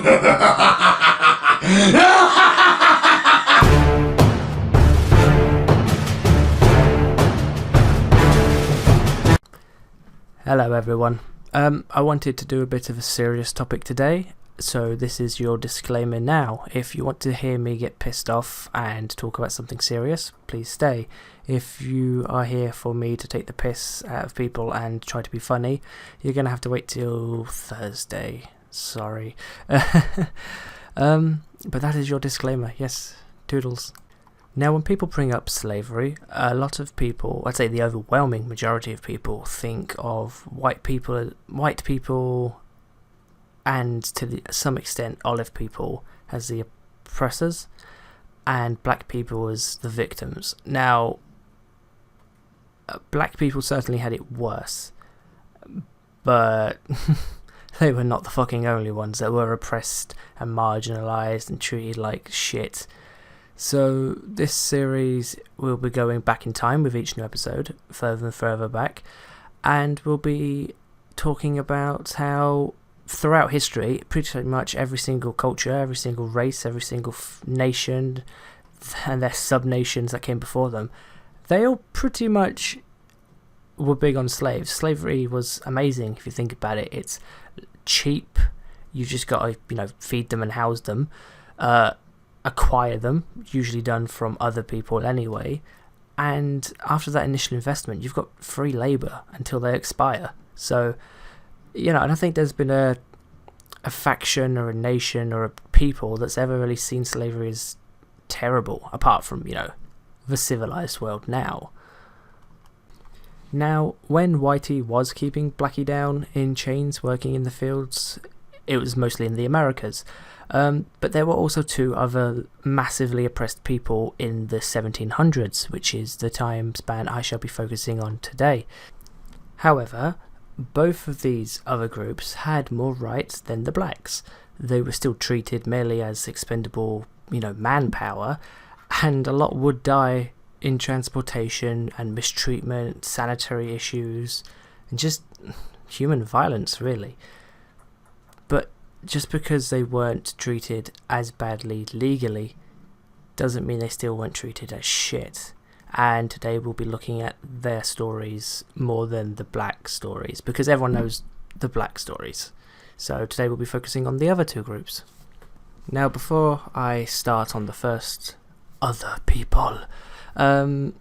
Hello everyone. I wanted to do a bit of a serious topic today, so this is your disclaimer now. If you want to hear me get pissed off and talk about something serious, please stay. If you are here for me to take the piss out of people and try to be funny, you're going to have to wait till Thursday. Sorry. But that is your disclaimer. Yes, toodles. Now, when people bring up slavery, a lot of people, I'd say the overwhelming majority of people, think of white people, and to some extent olive people as the oppressors, and black people as the victims. Now, black people certainly had it worse, but they were not the fucking only ones that were oppressed and marginalised and treated like shit. So this series will be going back in time with each new episode, further and further back, and we'll be talking about how throughout history, pretty much every single culture, every single race, every single nation and their sub-nations that came before them, they all pretty much were big on slaves. Slavery was amazing if you think about it. It's cheap. You've just got to, feed them and house them. Acquire them, usually done from other people anyway, and after that initial investment you've got free labour until they expire. So I don't think there's been a faction or a nation or a people that's ever really seen slavery as terrible, apart from the civilised world now. Now, when Whitey was keeping Blackie down in chains working in the fields, it was mostly in the Americas. But there were also two other massively oppressed people in the 1700s, which is the time span I shall be focusing on today. However, both of these other groups had more rights than the blacks. They were still treated merely as expendable, manpower, and a lot would die in transportation and mistreatment, sanitary issues, and just human violence, really. But just because they weren't treated as badly legally doesn't mean they still weren't treated as shit. And today we'll be looking at their stories more than the black stories, because everyone knows the black stories. So today we'll be focusing on the other two groups. Now, before I start on the first other people, a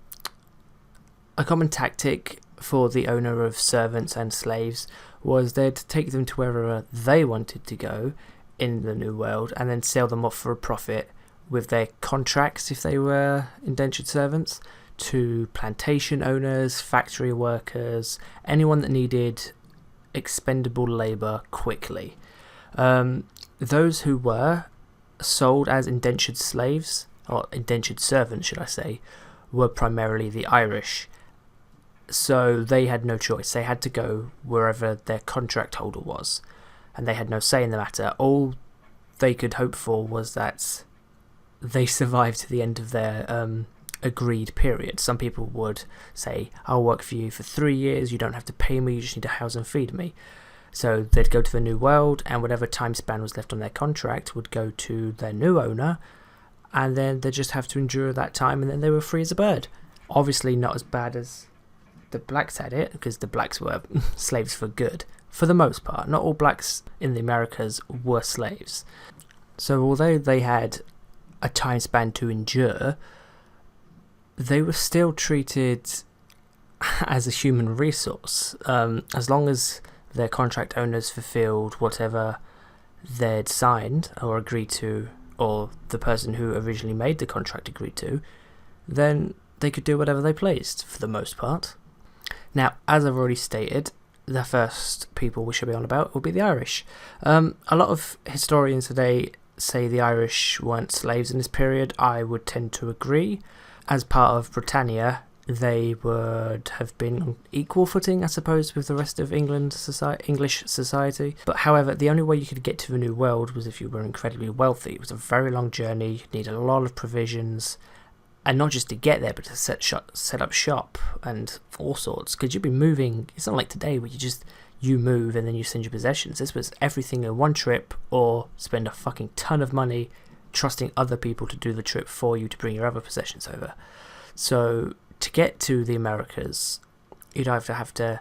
common tactic for the owner of servants and slaves was they'd take them to wherever they wanted to go in the New World and then sell them off for a profit with their contracts, if they were indentured servants, to plantation owners, factory workers, anyone that needed expendable labour quickly. Those who were sold as indentured slaves, or indentured servants should I say, were primarily the Irish. So they had no choice. They had to go wherever their contract holder was, and they had no say in the matter. All they could hope for was that they survived to the end of their agreed period. Some people would say, I'll work for you for 3 years, you don't have to pay me, you just need to house and feed me. So they'd go to the New World, and whatever time span was left on their contract would go to their new owner, and then they'd just have to endure that time, and then they were free as a bird. Obviously not as bad as the blacks had it, because the blacks were slaves for good, for the most part. Not all blacks in the Americas were slaves. So although they had a time span to endure, they were still treated as a human resource, as long as their contract owners fulfilled whatever they'd signed or agreed to, or the person who originally made the contract agreed to, then they could do whatever they pleased, for the most part. Now, as I've already stated, the first people we should be on about will be the Irish. A lot of historians today say the Irish weren't slaves in this period. I would tend to agree. As part of Britannia, they would have been on equal footing, I suppose, with the rest of English society. But however, the only way you could get to the New World was if you were incredibly wealthy. It was a very long journey. You'd need a lot of provisions. And not just to get there, but to set up shop and all sorts. Because you'd be moving. It's not like today where you you move and then you send your possessions. This was everything in one trip, or spend a fucking ton of money trusting other people to do the trip for you to bring your other possessions over. So to get to the Americas, you'd either have to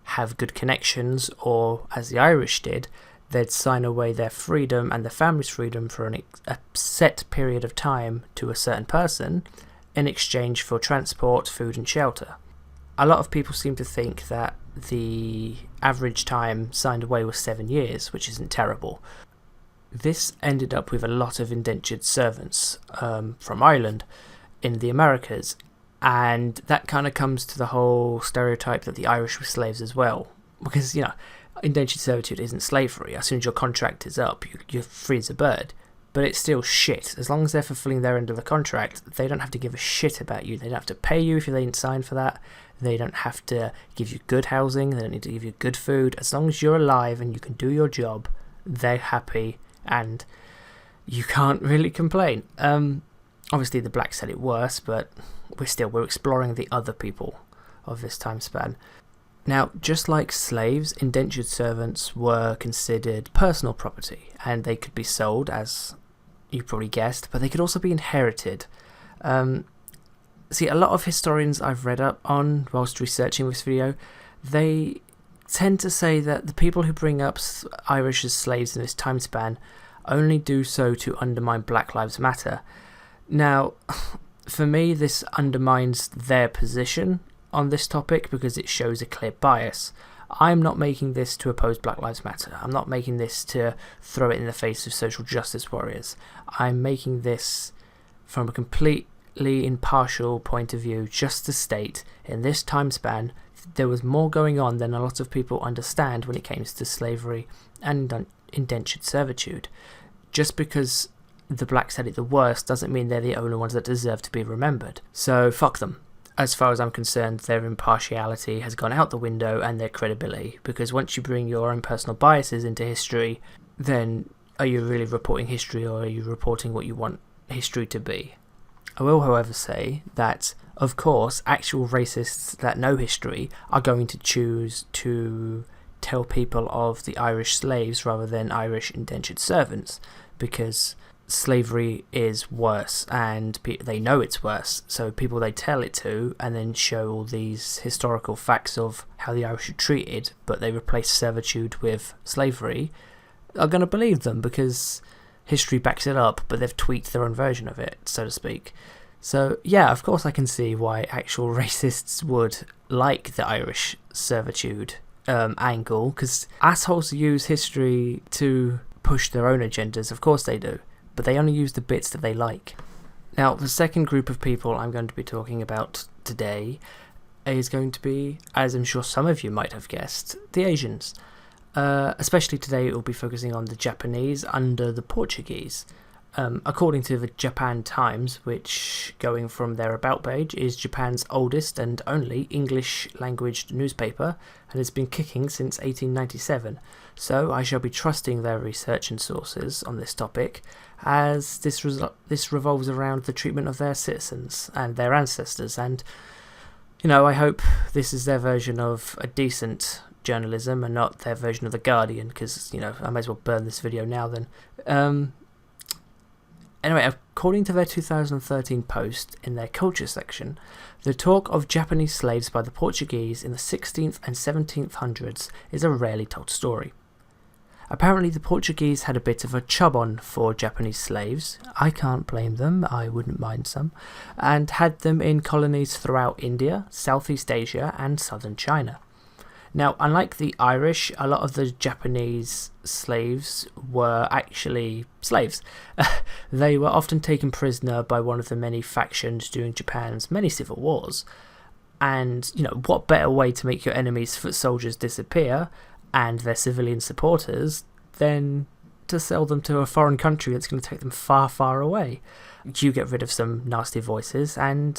have good connections, or as the Irish did, they'd sign away their freedom and the family's freedom for a set period of time to a certain person in exchange for transport, food and shelter. A lot of people seem to think that the average time signed away was 7 years, which isn't terrible. This ended up with a lot of indentured servants from Ireland in the Americas, and that kind of comes to the whole stereotype that the Irish were slaves as well, because, you know, indentured servitude isn't slavery. As soon as your contract is up, you're free as a bird, but it's still shit. As long as they're fulfilling their end of the contract, they don't have to give a shit about you. They don't have to pay you if they didn't sign for that. They don't have to give you good housing. They don't need to give you good food. As long as you're alive and you can do your job, they're happy, and you can't really complain. Obviously the blacks had it worse, but we're exploring the other people of this time span. Now, just like slaves, indentured servants were considered personal property, and they could be sold, as you probably guessed, but they could also be inherited. See, a lot of historians I've read up on whilst researching this video, they tend to say that the people who bring up Irish as slaves in this time span only do so to undermine Black Lives Matter. Now, for me, this undermines their position on this topic because it shows a clear bias. I'm not making this to oppose Black Lives Matter. I'm not making this to throw it in the face of social justice warriors. I'm making this from a completely impartial point of view, just to state, in this time span, there was more going on than a lot of people understand when it came to slavery and indentured servitude. Just because the blacks had it the worst doesn't mean they're the only ones that deserve to be remembered. So fuck them. As far as I'm concerned, their impartiality has gone out the window, and their credibility, because once you bring your own personal biases into history, then are you really reporting history, or are you reporting what you want history to be? I will, however, say that, of course, actual racists that know history are going to choose to tell people of the Irish slaves rather than Irish indentured servants, because slavery is worse, and they know it's worse, so people they tell it to and then show all these historical facts of how the Irish are treated, but they replace servitude with slavery, are going to believe them because history backs it up, but they've tweaked their own version of it, so to speak. So yeah, of course I can see why actual racists would like the Irish servitude angle, because assholes use history to push their own agendas, of course they do, but they only use the bits that they like. Now, the second group of people I'm going to be talking about today is going to be, as I'm sure some of you might have guessed, the Asians. Especially today, it will be focusing on the Japanese under the Portuguese. According to the Japan Times, which, going from their about page, is Japan's oldest and only English-language newspaper, and has been kicking since 1897. So I shall be trusting their research and sources on this topic, as this revolves around the treatment of their citizens and their ancestors, and, you know, I hope this is their version of a decent journalism and not their version of The Guardian, because, you know, I may as well burn this video now then. Anyway, according to their 2013 post in their culture section, the talk of Japanese slaves by the Portuguese in the 16th and 1700s is a rarely told story. Apparently the Portuguese had a bit of a chub on for Japanese slaves, I can't blame them, I wouldn't mind some, and had them in colonies throughout India, Southeast Asia and southern China. Now, unlike the Irish, a lot of the Japanese slaves were actually slaves. They were often taken prisoner by one of the many factions during Japan's many civil wars. And, you know, what better way to make your enemies' foot soldiers disappear and their civilian supporters than to sell them to a foreign country that's going to take them far, far away. You get rid of some nasty voices and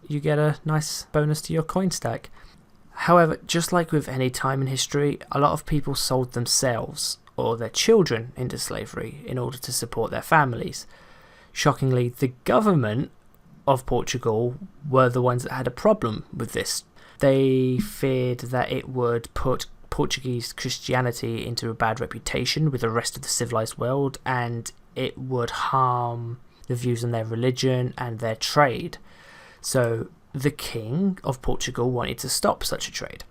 you get a nice bonus to your coin stack. However, just like with any time in history, a lot of people sold themselves or their children into slavery in order to support their families. Shockingly, the government of Portugal were the ones that had a problem with this. They feared that it would put Portuguese Christianity into a bad reputation with the rest of the civilized world, and it would harm the views on their religion and their trade. So the king of Portugal wanted to stop such a trade.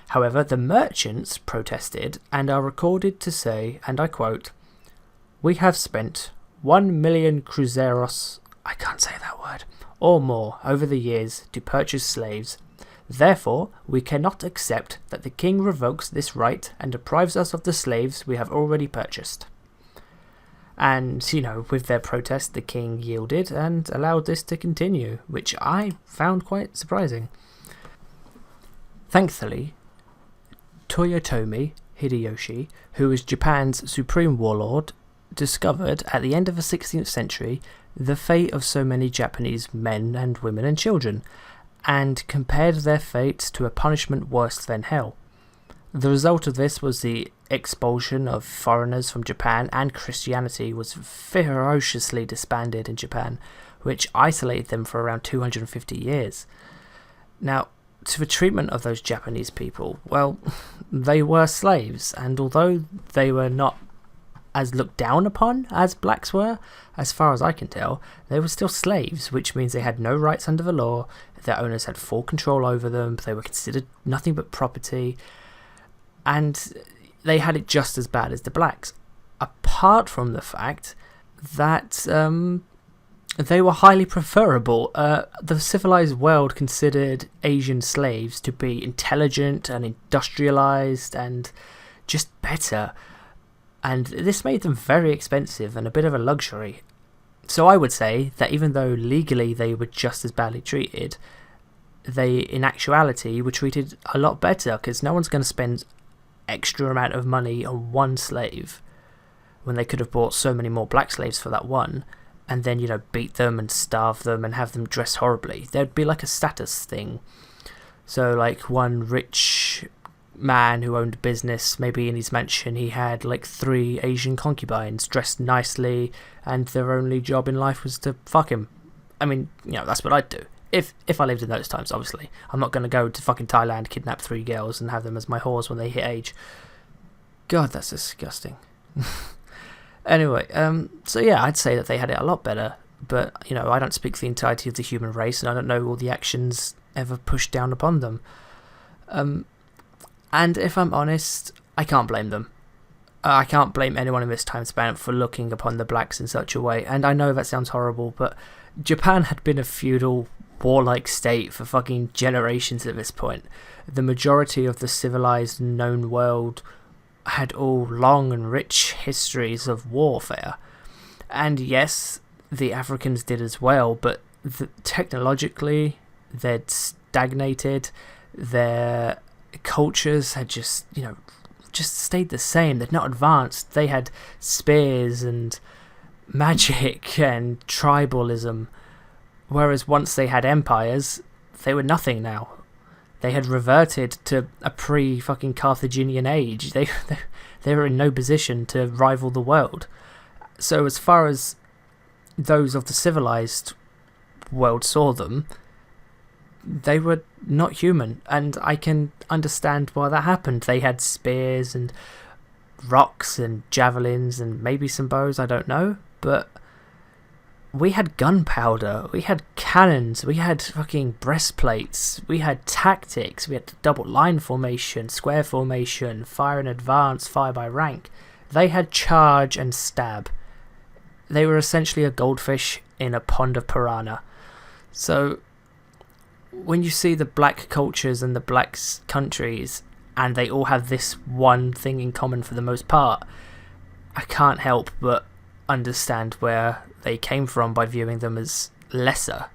However, the merchants protested and are recorded to say, and I quote, "We have spent 1,000,000 cruzeiros," I can't say that word, "or more over the years to purchase slaves. Therefore, we cannot accept that the king revokes this right and deprives us of the slaves we have already purchased." And, with their protest, the king yielded and allowed this to continue, which I found quite surprising. Thankfully, Toyotomi Hideyoshi, who was Japan's supreme warlord, discovered at the end of the 16th century the fate of so many Japanese men and women and children, and compared their fates to a punishment worse than hell. The result of this was the expulsion of foreigners from Japan, and Christianity was ferociously disbanded in Japan, which isolated them for around 250 years. Now, to the treatment of those Japanese people, well, they were slaves, and although they were not as looked down upon as blacks were, as far as I can tell, they were still slaves, which means they had no rights under the law, their owners had full control over them, they were considered nothing but property, and they had it just as bad as the blacks, apart from the fact that they were highly preferable. The civilized world considered Asian slaves to be intelligent and industrialized and just better, and this made them very expensive and a bit of a luxury. So I would say that even though legally they were just as badly treated, they in actuality were treated a lot better, because no one's going to spend extra amount of money on one slave when they could have bought so many more black slaves for that one, and then beat them and starve them and have them dressed horribly. There'd be like a status thing. So like one rich man who owned a business, maybe in his mansion he had like 3 Asian concubines dressed nicely, and their only job in life was to fuck him. I mean, that's what I'd do if I lived in those times. Obviously I'm not going to go to fucking Thailand, kidnap 3 girls and have them as my whores when they hit age. God, that's disgusting. Anyway, so yeah, I'd say that they had it a lot better, but I don't speak for the entirety of the human race, and I don't know all the actions ever pushed down upon them. And if I'm honest, I can't blame them. I can't blame anyone in this time span for looking upon the blacks in such a way, and I know that sounds horrible, but Japan had been a feudal, warlike state for fucking generations at this point. The majority of the civilized known world had all long and rich histories of warfare. And yes, the Africans did as well, but technologically they'd stagnated, their cultures had just stayed the same, they'd not advanced. They had spears and magic and tribalism, whereas once they had empires, they were nothing now. They had reverted to a pre-fucking Carthaginian age. They were in no position to rival the world. So as far as those of the civilized world saw them, they were not human, and I can understand why that happened. They had spears and rocks and javelins and maybe some bows, I don't know, but we had gunpowder, we had cannons, we had fucking breastplates, we had tactics, we had double line formation, square formation, fire in advance, fire by rank. They had charge and stab. They were essentially a goldfish in a pond of piranha. So when you see the black cultures and the black countries, and they all have this one thing in common for the most part, I can't help but understand where they came from by viewing them as lesser.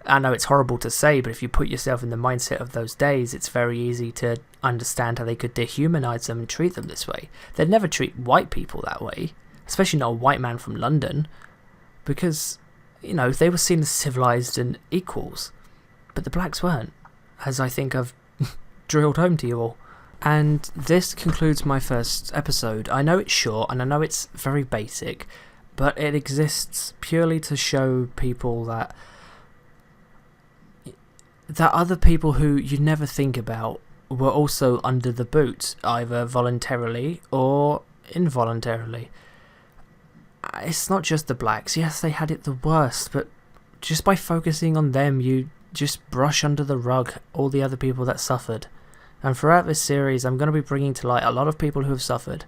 I know it's horrible to say, but if you put yourself in the mindset of those days, it's very easy to understand how they could dehumanize them and treat them this way. They'd never treat white people that way, especially not a white man from London, because they were seen as civilized and equals, but the blacks weren't, as I think I've drilled home to you all. And this concludes my first episode. I know it's short and I know it's very basic, but it exists purely to show people that other people who you never think about were also under the boot, either voluntarily or involuntarily. It's not just the blacks. Yes, they had it the worst, but just by focusing on them, you just brush under the rug all the other people that suffered. And throughout this series, I'm going to be bringing to light a lot of people who have suffered,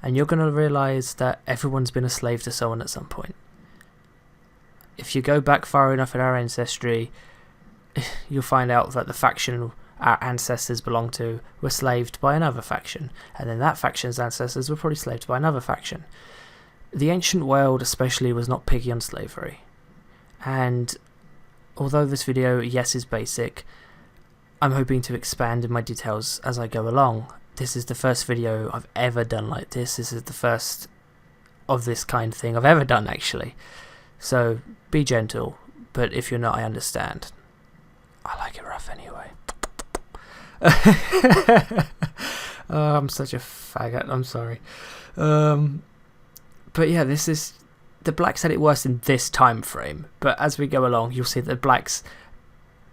and you're going to realise that everyone's been a slave to someone at some point. If you go back far enough in our ancestry, you'll find out that the faction our ancestors belonged to were slaved by another faction, and then that faction's ancestors were probably slaved by another faction. The ancient world especially was not piggy on slavery, and although this video, yes, is basic, I'm hoping to expand in my details as I go along. This is the first video I've ever done like this. This is the first of this kind of thing I've ever done, actually. So be gentle, but if you're not, I understand. I like it rough anyway. Oh, I'm such a faggot, I'm sorry. But yeah, this is... The blacks had it worse in this time frame, but as we go along, you'll see that the blacks,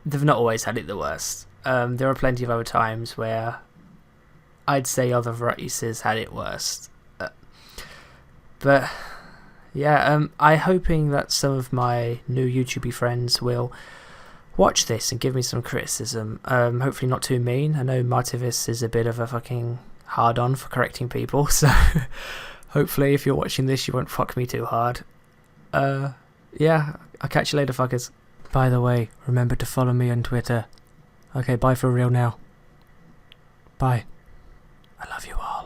they've not always had it the worst. There are plenty of other times where I'd say other races had it worse. But yeah, I'm hoping that some of my new YouTube friends will watch this and give me some criticism. Hopefully not too mean. I know Martivis is a bit of a fucking hard-on for correcting people, so hopefully if you're watching this you won't fuck me too hard. Yeah, I'll catch you later, fuckers. By the way, remember to follow me on Twitter. Okay, bye for real now. Bye. I love you all.